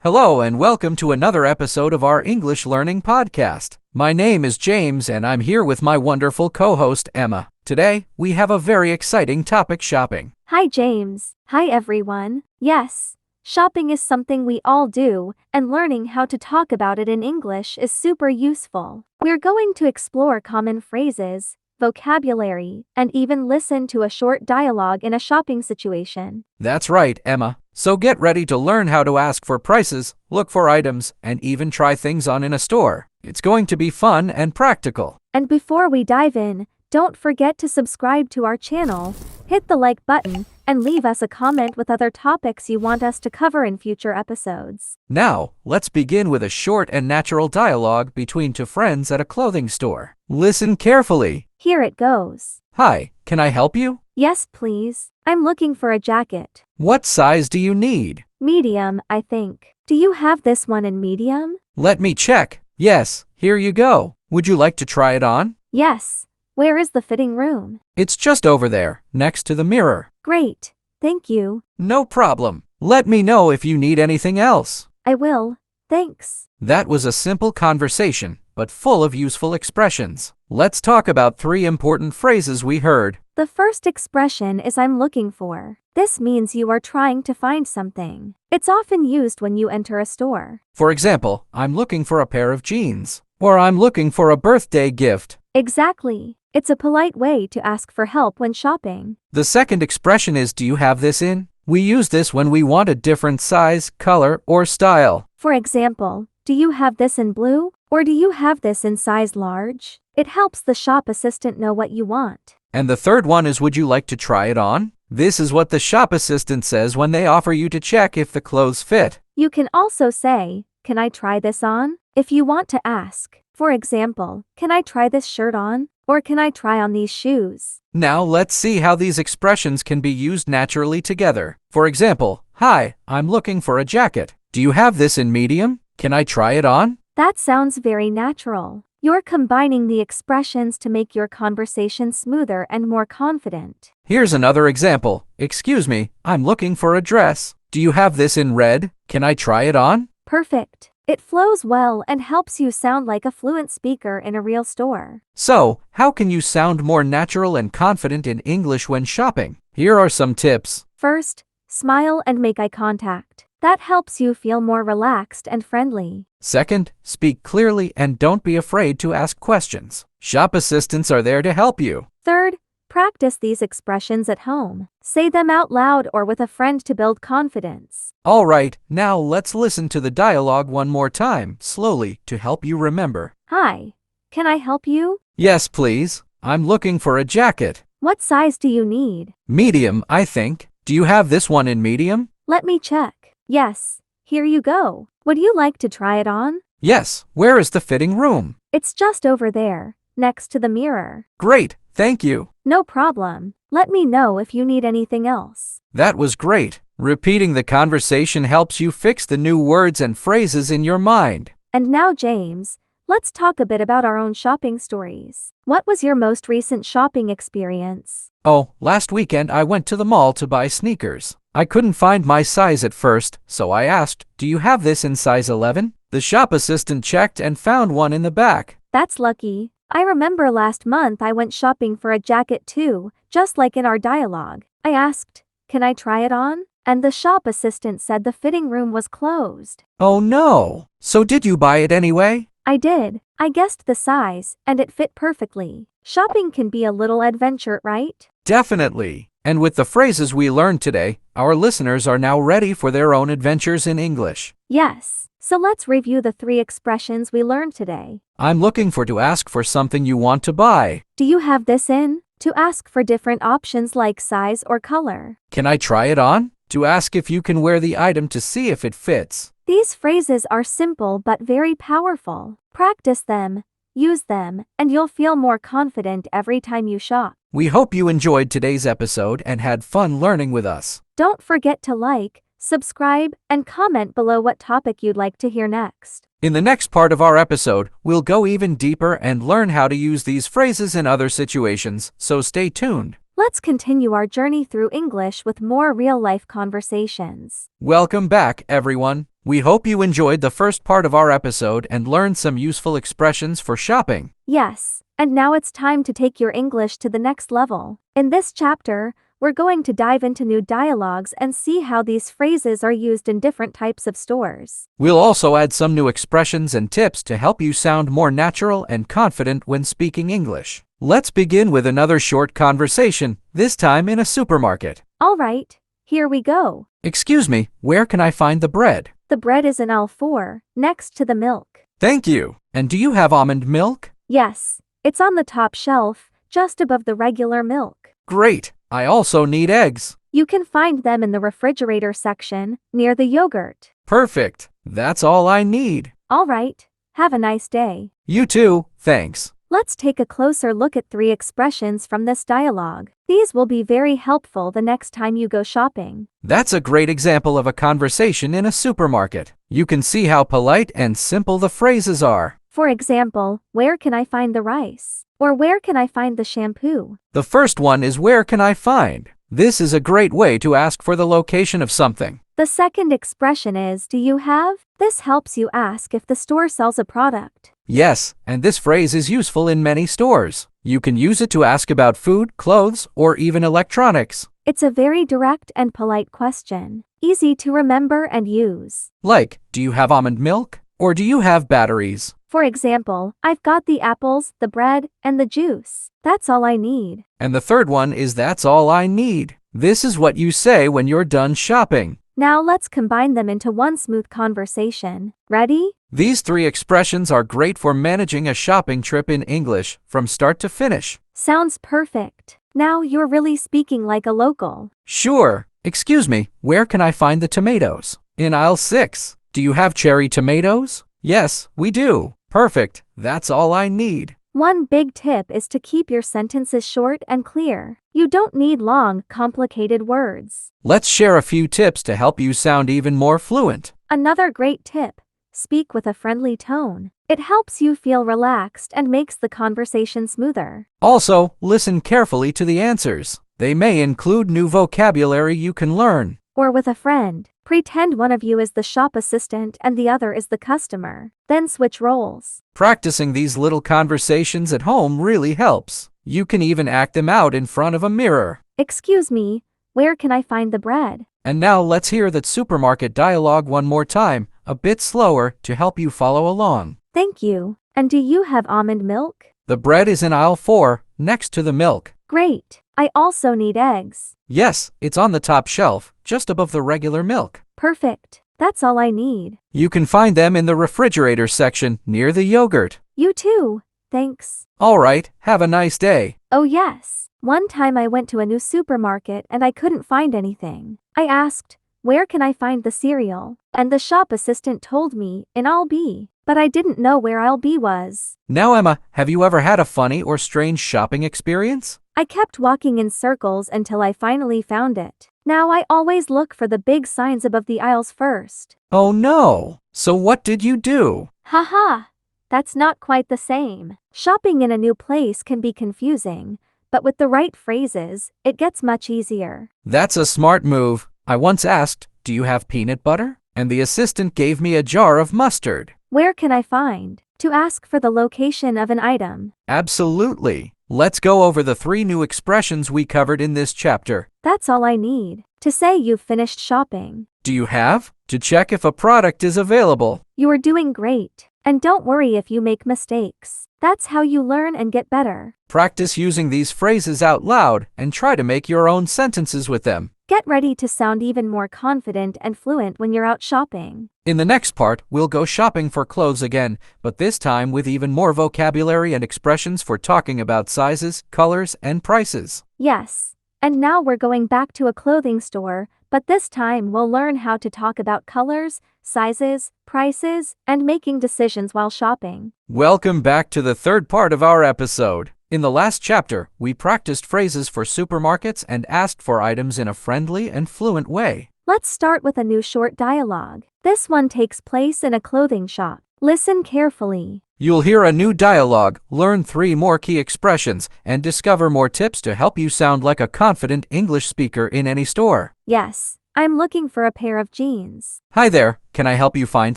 Hello and welcome to another episode of our English Learning Podcast. My name is James and I'm here with my wonderful co-host Emma. Today, we have a very exciting topic: shopping. Hi James. Hi everyone. Yes, shopping is something we all do, and learning how to talk about it in English is super useful. We're going to explore common phrases, vocabulary, and even listen to a short dialogue in a shopping situation. That's right, Emma. So get ready to learn how to ask for prices, look for items, and even try things on in a store. It's going to be fun and practical. And before we dive in, don't forget to subscribe to our channel, hit the like button, and leave us a comment with other topics you want us to cover in future episodes. Now, let's begin with a short and natural dialogue between two friends at a clothing store. Listen carefully. Here it goes. Hi, can I help you? Yes, please. I'm looking for a jacket. What size do you need? Medium, I think. Do you have this one in medium? Let me check. Yes, here you go. Would you like to try it on? Yes. Where is the fitting room? It's just over there, next to the mirror. Great. Thank you. No problem. Let me know if you need anything else. I will. Thanks. That was a simple conversation, but full of useful expressions. Let's talk about 3 important phrases we heard. The first expression is I'm looking for. This means you are trying to find something. It's often used when you enter a store. For example, I'm looking for a pair of jeans. Or I'm looking for a birthday gift. Exactly. It's a polite way to ask for help when shopping. The second expression is do you have this in? We use this when we want a different size, color, or style. For example, do you have this in blue? Or do you have this in size large? It helps the shop assistant know what you want. And the third one is would you like to try it on? This is what the shop assistant says when they offer you to check if the clothes fit. You can also say, can I try this on? If you want to ask. For example, can I try this shirt on? Or can I try on these shoes? Now let's see how these expressions can be used naturally together. For example, hi, I'm looking for a jacket. Do you have this in medium? Can I try it on? That sounds very natural. You're combining the expressions to make your conversation smoother and more confident. Here's another example. Excuse me, I'm looking for a dress. Do you have this in red? Can I try it on? Perfect. It flows well and helps you sound like a fluent speaker in a real store. So, how can you sound more natural and confident in English when shopping? Here are some tips. First, smile and make eye contact. That helps you feel more relaxed and friendly. Second, speak clearly and don't be afraid to ask questions. Shop assistants are there to help you. Third, practice these expressions at home. Say them out loud or with a friend to build confidence. All right, now let's listen to the dialogue one more time, slowly, to help you remember. Hi, can I help you? Yes, please. I'm looking for a jacket. What size do you need? Medium, I think. Do you have this one in medium? Let me check. Yes, here you go. Would you like to try it on? Yes. Where is the fitting room? It's just over there, next to the mirror. Great, thank you. No problem. Let me know if you need anything else. That was great. Repeating the conversation helps you fix the new words and phrases in your mind. And now, James, let's talk a bit about our own shopping stories. What was your most recent shopping experience? Oh, last weekend I went to the mall to buy sneakers. I couldn't find my size at first, so I asked, do you have this in size 11? The shop assistant checked and found one in the back. That's lucky. I remember last month I went shopping for a jacket too, just like in our dialogue. I asked, can I try it on? And the shop assistant said the fitting room was closed. Oh no! So did you buy it anyway? I did. I guessed the size, and it fit perfectly. Shopping can be a little adventure, right? Definitely. And with the phrases we learned today, our listeners are now ready for their own adventures in English. Yes. So let's review the 3 expressions we learned today. I'm looking for to ask for something you want to buy. Do you have this in? To ask for different options like size or color. Can I try it on? To ask if you can wear the item to see if it fits. These phrases are simple but very powerful. Practice them, use them, and you'll feel more confident every time you shop. We hope you enjoyed today's episode and had fun learning with us. Don't forget to like, subscribe, and comment below what topic you'd like to hear next. In the next part of our episode, we'll go even deeper and learn how to use these phrases in other situations, so stay tuned. Let's continue our journey through English with more real-life conversations. Welcome back, everyone. We hope you enjoyed the first part of our episode and learned some useful expressions for shopping. Yes, and now it's time to take your English to the next level. In this chapter, we're going to dive into new dialogues and see how these phrases are used in different types of stores. We'll also add some new expressions and tips to help you sound more natural and confident when speaking English. Let's begin with another short conversation, this time in a supermarket. All right, here we go. Excuse me, where can I find the bread? The bread is in aisle 4, next to the milk. Thank you. And do you have almond milk? Yes, it's on the top shelf, just above the regular milk. Great. I also need eggs. You can find them in the refrigerator section, near the yogurt. Perfect. That's all I need. All right, have a nice day. You too, thanks. Let's take a closer look at 3 expressions from this dialogue. These will be very helpful the next time you go shopping. That's a great example of a conversation in a supermarket. You can see how polite and simple the phrases are. For example, where can I find the rice? Or where can I find the shampoo? The first one is where can I find? This is a great way to ask for the location of something. The second expression is do you have? This helps you ask if the store sells a product. Yes, and this phrase is useful in many stores. You can use it to ask about food, clothes, or even electronics. It's a very direct and polite question, easy to remember and use. Like, do you have almond milk? Or do you have batteries? For example, I've got the apples, the bread, and the juice. That's all I need. And the third one is that's all I need. This is what you say when you're done shopping. Now let's combine them into one smooth conversation. Ready? These 3 expressions are great for managing a shopping trip in English from start to finish. Sounds perfect. Now you're really speaking like a local. Sure. Excuse me, where can I find the tomatoes? In aisle 6. Do you have cherry tomatoes? Yes, we do. Perfect. That's all I need. One big tip is to keep your sentences short and clear. You don't need long, complicated words. Let's share a few tips to help you sound even more fluent. Another great tip: speak with a friendly tone. It helps you feel relaxed and makes the conversation smoother. Also, listen carefully to the answers. They may include new vocabulary you can learn. Or with a friend, pretend one of you is the shop assistant and the other is the customer. Then switch roles. Practicing these little conversations at home really helps. You can even act them out in front of a mirror. Excuse me, where can I find the bread? And now let's hear that supermarket dialogue one more time, a bit slower to help you follow along. Thank you. And do you have almond milk? The bread is in aisle 4, next to the milk. Great. I also need eggs. Yes, it's on the top shelf, just above the regular milk. Perfect. That's all I need. You can find them in the refrigerator section near the yogurt. You too. Thanks. All right, have a nice day. Oh yes. One time I went to a new supermarket and I couldn't find anything. I asked, where can I find the cereal? And the shop assistant told me, in aisle B. But I didn't know where aisle B was. Now Emma, have you ever had a funny or strange shopping experience? I kept walking in circles until I finally found it. Now I always look for the big signs above the aisles first. Oh no! So what did you do? Haha. That's not quite the same. Shopping in a new place can be confusing, but with the right phrases, it gets much easier. That's a smart move. I once asked, do you have peanut butter? And the assistant gave me a jar of mustard. Where can I find? To ask for the location of an item. Absolutely. Let's go over the 3 new expressions we covered in this chapter. That's all I need. To say you've finished shopping. Do you have? To check if a product is available. You are doing great. And don't worry if you make mistakes. That's how you learn and get better. Practice using these phrases out loud and try to make your own sentences with them. Get ready to sound even more confident and fluent when you're out shopping. In the next part, we'll go shopping for clothes again, but this time with even more vocabulary and expressions for talking about sizes, colors, and prices. Yes. And now we're going back to a clothing store, but this time we'll learn how to talk about colors, sizes, prices, and making decisions while shopping. Welcome back to the 3rd part of our episode. In the last chapter, we practiced phrases for supermarkets and asked for items in a friendly and fluent way. Let's start with a new short dialogue. This one takes place in a clothing shop. Listen carefully. You'll hear a new dialogue, learn 3 more key expressions, and discover more tips to help you sound like a confident English speaker in any store. Yes, I'm looking for a pair of jeans. Hi there, can I help you find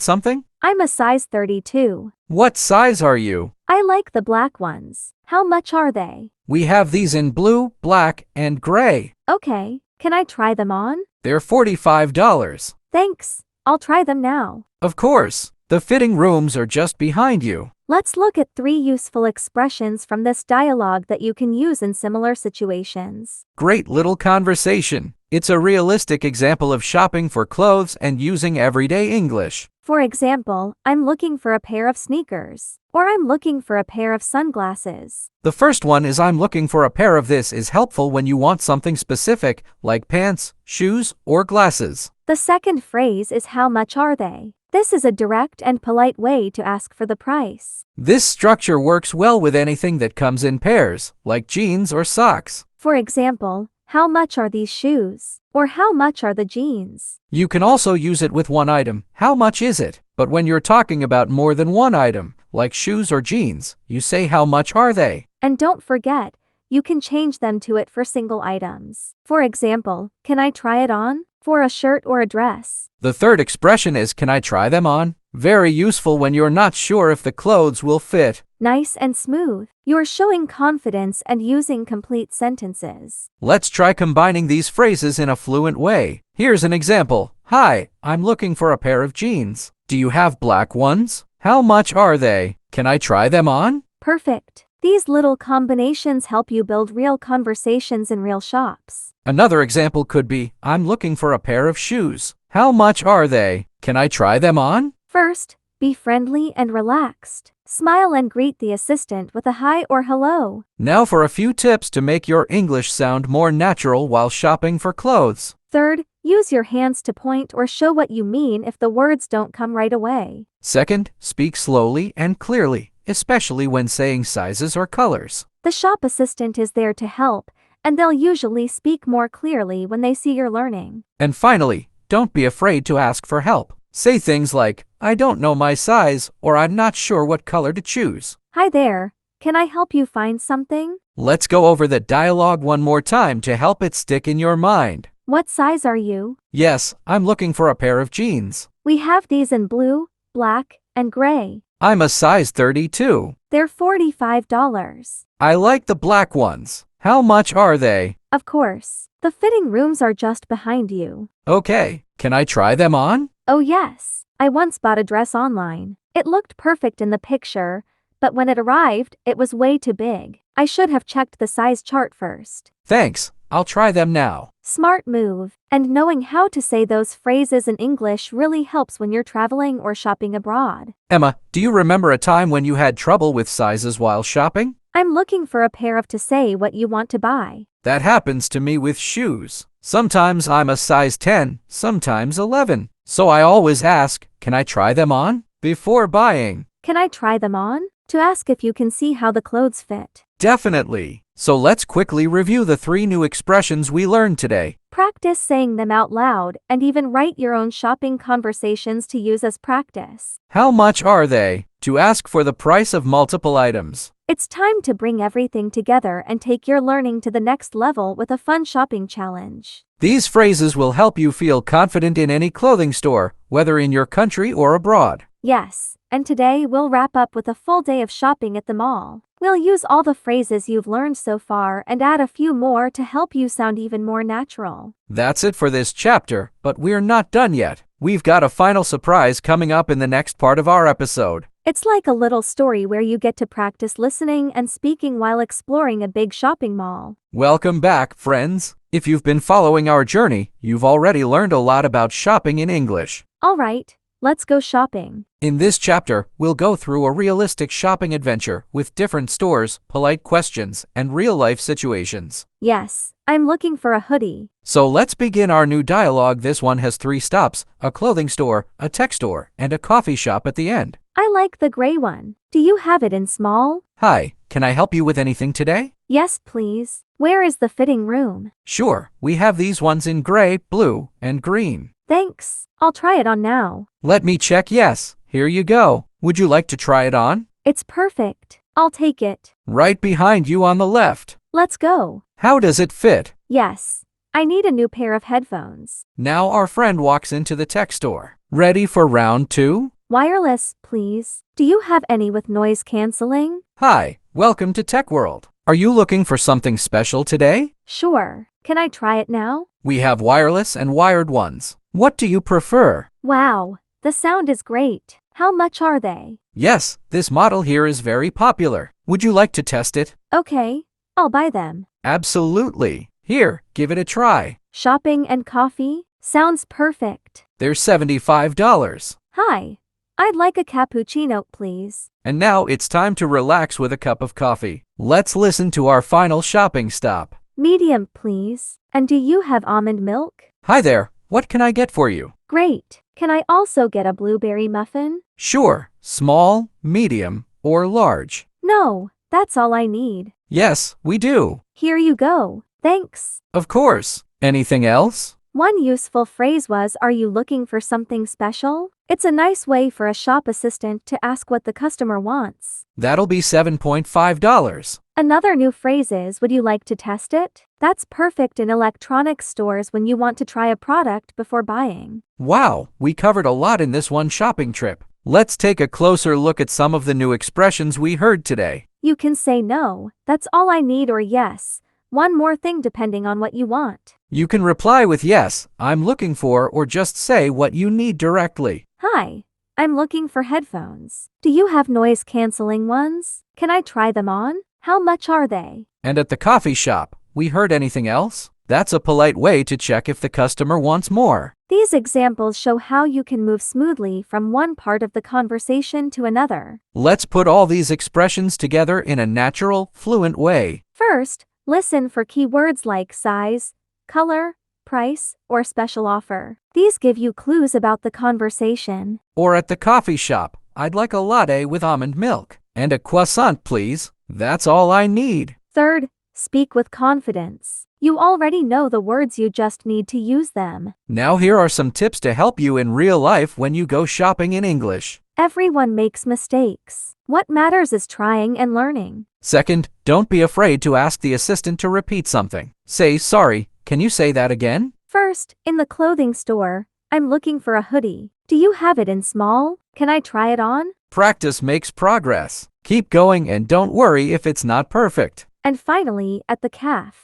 something? I'm a size 32. What size are you? I like the black ones. How much are they? We have these in blue, black, and gray. Okay, can I try them on? They're $45. Thanks, I'll try them now. Of course, the fitting rooms are just behind you. Let's look at 3 useful expressions from this dialogue that you can use in similar situations. Great little conversation. It's a realistic example of shopping for clothes and using everyday English. For example, I'm looking for a pair of sneakers, or I'm looking for a pair of sunglasses. The first one is I'm looking for a pair of this is helpful when you want something specific, like pants, shoes, or glasses. The second phrase is how much are they? This is a direct and polite way to ask for the price. This structure works well with anything that comes in pairs, like jeans or socks. For example, how much are these shoes? Or how much are the jeans? You can also use it with one item, how much is it? But when you're talking about more than one item, like shoes or jeans, you say how much are they? And don't forget, you can change them to it for single items. For example, can I try it on? For a shirt or a dress. The third expression is can I try them on? Very useful when you're not sure if the clothes will fit. Nice and smooth. You're showing confidence and using complete sentences. Let's try combining these phrases in a fluent way. Here's an example. Hi, I'm looking for a pair of jeans. Do you have black ones? How much are they? Can I try them on? Perfect. These little combinations help you build real conversations in real shops. Another example could be, I'm looking for a pair of shoes. How much are they? Can I try them on? First, be friendly and relaxed. Smile and greet the assistant with a hi or hello. Now for a few tips to make your English sound more natural while shopping for clothes. Third, use your hands to point or show what you mean if the words don't come right away. Second, speak slowly and clearly, especially when saying sizes or colors. The shop assistant is there to help, and they'll usually speak more clearly when they see you're learning. And finally, don't be afraid to ask for help. Say things like, I don't know my size, or I'm not sure what color to choose. Hi there, can I help you find something? Let's go over the dialogue one more time to help it stick in your mind. What size are you? Yes, I'm looking for a pair of jeans. We have these in blue, black, and gray. I'm a size 32. They're $45. I like the black ones. How much are they? Of course. The fitting rooms are just behind you. Okay, can I try them on? Oh yes. I once bought a dress online. It looked perfect in the picture, but when it arrived, it was way too big. I should have checked the size chart first. Thanks, I'll try them now. Smart move. And knowing how to say those phrases in English really helps when you're traveling or shopping abroad. Emma, do you remember a time when you had trouble with sizes while shopping? I'm looking for a pair of to say what you want to buy. That happens to me with shoes. Sometimes I'm a size 10, sometimes 11. So I always ask, can I try them on? Before buying. Can I try them on? To ask if you can see how the clothes fit. Definitely. So let's quickly review the 3 new expressions we learned today. Practice saying them out loud and even write your own shopping conversations to use as practice. How much are they? To ask for the price of multiple items. It's time to bring everything together and take your learning to the next level with a fun shopping challenge. These phrases will help you feel confident in any clothing store, whether in your country or abroad. Yes, and today we'll wrap up with a full day of shopping at the mall. We'll use all the phrases you've learned so far and add a few more to help you sound even more natural. That's it for this chapter, but we're not done yet. We've got a final surprise coming up in the next part of our episode. It's like a little story where you get to practice listening and speaking while exploring a big shopping mall. Welcome back, friends. If you've been following our journey, you've already learned a lot about shopping in English. All right, let's go shopping. In this chapter, we'll go through a realistic shopping adventure with different stores, polite questions, and real-life situations. Yes, I'm looking for a hoodie. So let's begin our new dialogue. This one has 3 stops, a clothing store, a tech store, and a coffee shop at the end. I like the gray one. Do you have it in small? Hi, can I help you with anything today? Yes, please. Where is the fitting room? Sure, we have these ones in gray, blue, and green. Thanks. I'll try it on now. Let me check. Yes, here you go. Would you like to try it on? It's perfect. I'll take it. Right behind you on the left. Let's go. How does it fit? Yes. I need a new pair of headphones. Now our friend walks into the tech store. Ready for round 2? Wireless, please. Do you have any with noise canceling? Hi, welcome to Tech World. Are you looking for something special today? Sure. Can I try it now? We have wireless and wired ones. What do you prefer? Wow. The sound is great. How much are they? Yes, this model here is very popular. Would you like to test it? Okay. I'll buy them. Absolutely. Here, give it a try. Shopping and coffee? Sounds perfect. They're $75. Hi. I'd like a cappuccino, please. And now it's time to relax with a cup of coffee. Let's listen to our final shopping stop. Medium, please. And do you have almond milk? Hi there, what can I get for you? Great. Can I also get a blueberry muffin? Sure, small, medium, or large. No, that's all I need. Yes, we do. Here you go. Thanks. Of course. Anything else? One useful phrase was, "Are you looking for something special?" It's a nice way for a shop assistant to ask what the customer wants. That'll be $7.5. Another new phrase is, "Would you like to test it?" That's perfect in electronics stores when you want to try a product before buying. Wow, we covered a lot in this one shopping trip. Let's take a closer look at some of the new expressions we heard today. You can say no, that's all I need, or yes, one more thing depending on what you want. You can reply with yes, I'm looking for, or just say what you need directly. Hi, I'm looking for headphones. Do you have noise canceling ones? Can I try them on? How much are they? And at the coffee shop, we heard anything else? That's a polite way to check if the customer wants more. These examples show how you can move smoothly from one part of the conversation to another. Let's put all these expressions together in a natural, fluent way. First, listen for keywords like size, color, price, or special offer. These give you clues about the conversation. Or at the coffee shop, I'd like a latte with almond milk. And a croissant, please. That's all I need. Third, speak with confidence. You already know the words, you just need to use them. Now here are some tips to help you in real life when you go shopping in English. Everyone makes mistakes. What matters is trying and learning. Second, don't be afraid to ask the assistant to repeat something. Say, sorry, can you say that again? First, in the clothing store, I'm looking for a hoodie. Do you have it in small? Can I try it on? Practice makes progress. Keep going and don't worry if it's not perfect. And finally, at the cafe,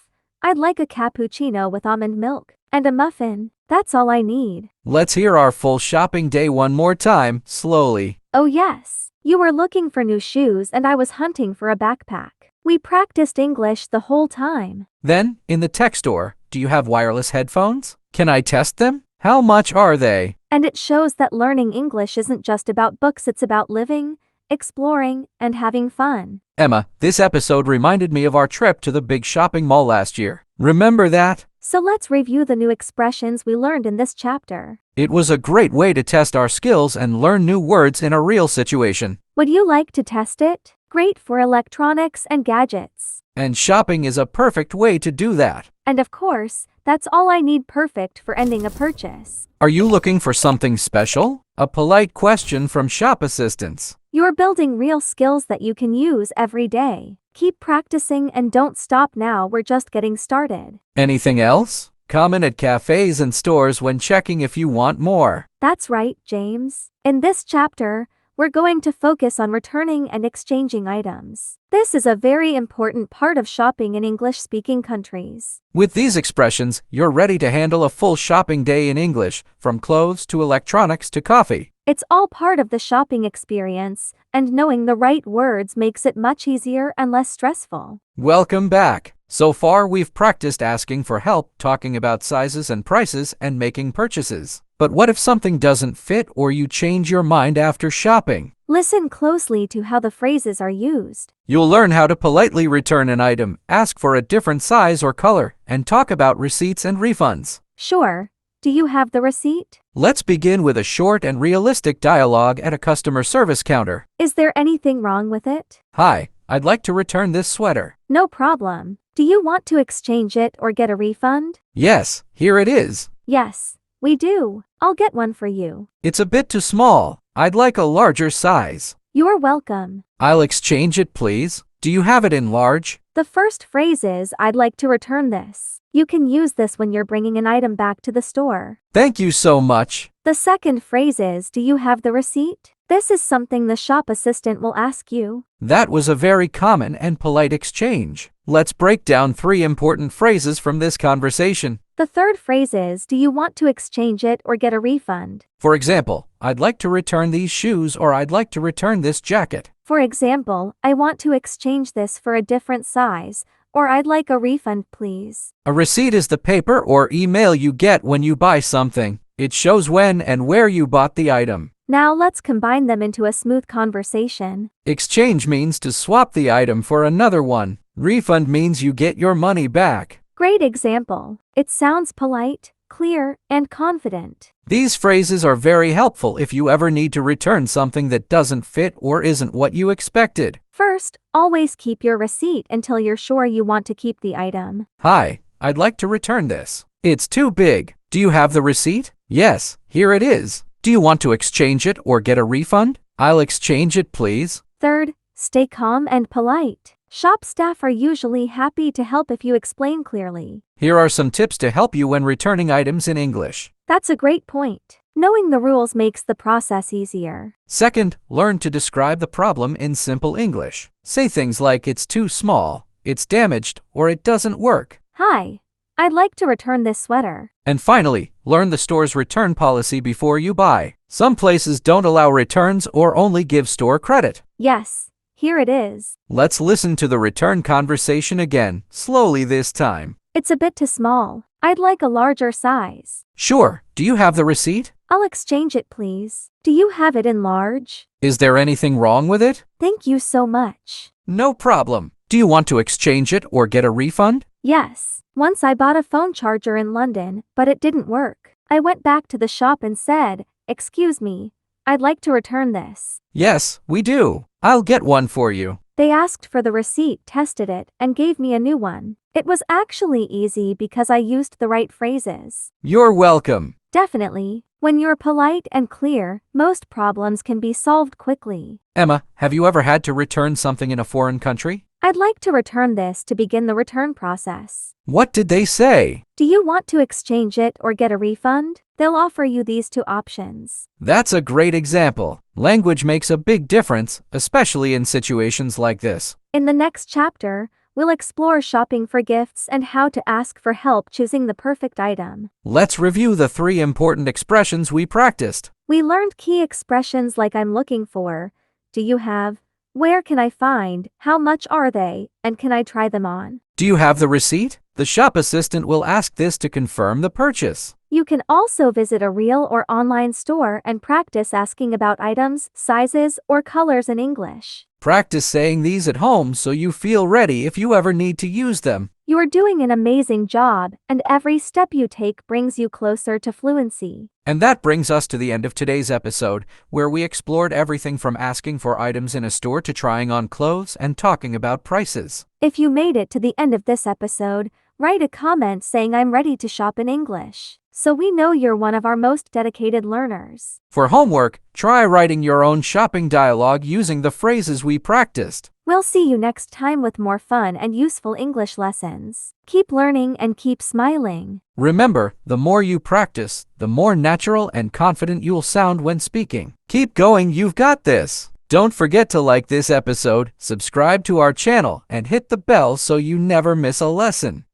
I'd like a cappuccino with almond milk and a muffin. That's all I need. Let's hear our full shopping day one more time, slowly. Oh yes, you were looking for new shoes and I was hunting for a backpack. We practiced English the whole time. Then, in the tech store, do you have wireless headphones? Can I test them? How much are they? And it shows that learning English isn't just about books, it's about living, exploring, and having fun. Emma, this episode reminded me of our trip to the big shopping mall last year. Remember that? So let's review the new expressions we learned in this chapter. It was a great way to test our skills and learn new words in a real situation. Would you like to test it? Great for electronics and gadgets. And shopping is a perfect way to do that. And of course, that's all I need, perfect for ending a purchase. Are you looking for something special? A polite question from shop assistants. You're building real skills that you can use every day. Keep practicing and don't stop now, we're just getting started. Anything else? Comment at cafes and stores when checking if you want more. That's right, James. In this chapter, we're going to focus on returning and exchanging items. This is a very important part of shopping in English-speaking countries. With these expressions, you're ready to handle a full shopping day in English, from clothes to electronics to coffee. It's all part of the shopping experience, and knowing the right words makes it much easier and less stressful. Welcome back. So far, we've practiced asking for help, talking about sizes and prices, and making purchases. But what if something doesn't fit or you change your mind after shopping? Listen closely to how the phrases are used. You'll learn how to politely return an item, ask for a different size or color, and talk about receipts and refunds. Sure. Do you have the receipt? Let's begin with a short and realistic dialogue at a customer service counter. Is there anything wrong with it? Hi, I'd like to return this sweater. No problem. Do you want to exchange it or get a refund? Yes, here it is. Yes, we do. I'll get one for you. It's a bit too small. I'd like a larger size. You're welcome. I'll exchange it, please. Do you have it in large? The first phrase is, I'd like to return this. You can use this when you're bringing an item back to the store. Thank you so much. The second phrase is, do you have the receipt? This is something the shop assistant will ask you. That was a very common and polite exchange. Let's break down 3 important phrases from this conversation. The third phrase is, do you want to exchange it or get a refund? For example, I'd like to return these shoes or I'd like to return this jacket. For example, I want to exchange this for a different size, or I'd like a refund, please. A receipt is the paper or email you get when you buy something. It shows when and where you bought the item. Now let's combine them into a smooth conversation. Exchange means to swap the item for another one. Refund means you get your money back. Great example. It sounds polite, clear, and confident. These phrases are very helpful if you ever need to return something that doesn't fit or isn't what you expected. First, always keep your receipt until you're sure you want to keep the item. Hi, I'd like to return this. It's too big. Do you have the receipt? Yes, here it is. Do you want to exchange it or get a refund? I'll exchange it, please. Third, stay calm and polite. Shop staff are usually happy to help if you explain clearly. Here are some tips to help you when returning items in English. That's a great point. Knowing the rules makes the process easier. Second, learn to describe the problem in simple English. Say things like it's too small, it's damaged, or it doesn't work. Hi, I'd like to return this sweater. And finally, learn the store's return policy before you buy. Some places don't allow returns or only give store credit. Yes, here it is. Let's listen to the return conversation again, slowly this time. It's a bit too small. I'd like a larger size. Sure, do you have the receipt? I'll exchange it, please. Do you have it in large? Is there anything wrong with it? Thank you so much. No problem. Do you want to exchange it or get a refund? Yes. Once I bought a phone charger in London, but it didn't work. I went back to the shop and said, "Excuse me, I'd like to return this." Yes, we do. I'll get one for you. They asked for the receipt, tested it, and gave me a new one. It was actually easy because I used the right phrases. You're welcome. Definitely. When you're polite and clear, most problems can be solved quickly. Emma, have you ever had to return something in a foreign country? I'd like to return this to begin the return process. What did they say? Do you want to exchange it or get a refund? They'll offer you these 2 options. That's a great example. Language makes a big difference, especially in situations like this. In the next chapter, we'll explore shopping for gifts and how to ask for help choosing the perfect item. Let's review the 3 important expressions we practiced. We learned key expressions like I'm looking for, do you have, where can I find, how much are they, and can I try them on? Do you have the receipt? The shop assistant will ask this to confirm the purchase. You can also visit a real or online store and practice asking about items, sizes, or colors in English. Practice saying these at home so you feel ready if you ever need to use them. You're doing an amazing job, and every step you take brings you closer to fluency. And that brings us to the end of today's episode, where we explored everything from asking for items in a store to trying on clothes and talking about prices. If you made it to the end of this episode, write a comment saying I'm ready to shop in English, so we know you're one of our most dedicated learners. For homework, try writing your own shopping dialogue using the phrases we practiced. We'll see you next time with more fun and useful English lessons. Keep learning and keep smiling. Remember, the more you practice, the more natural and confident you'll sound when speaking. Keep going, you've got this. Don't forget to like this episode, subscribe to our channel, and hit the bell so you never miss a lesson.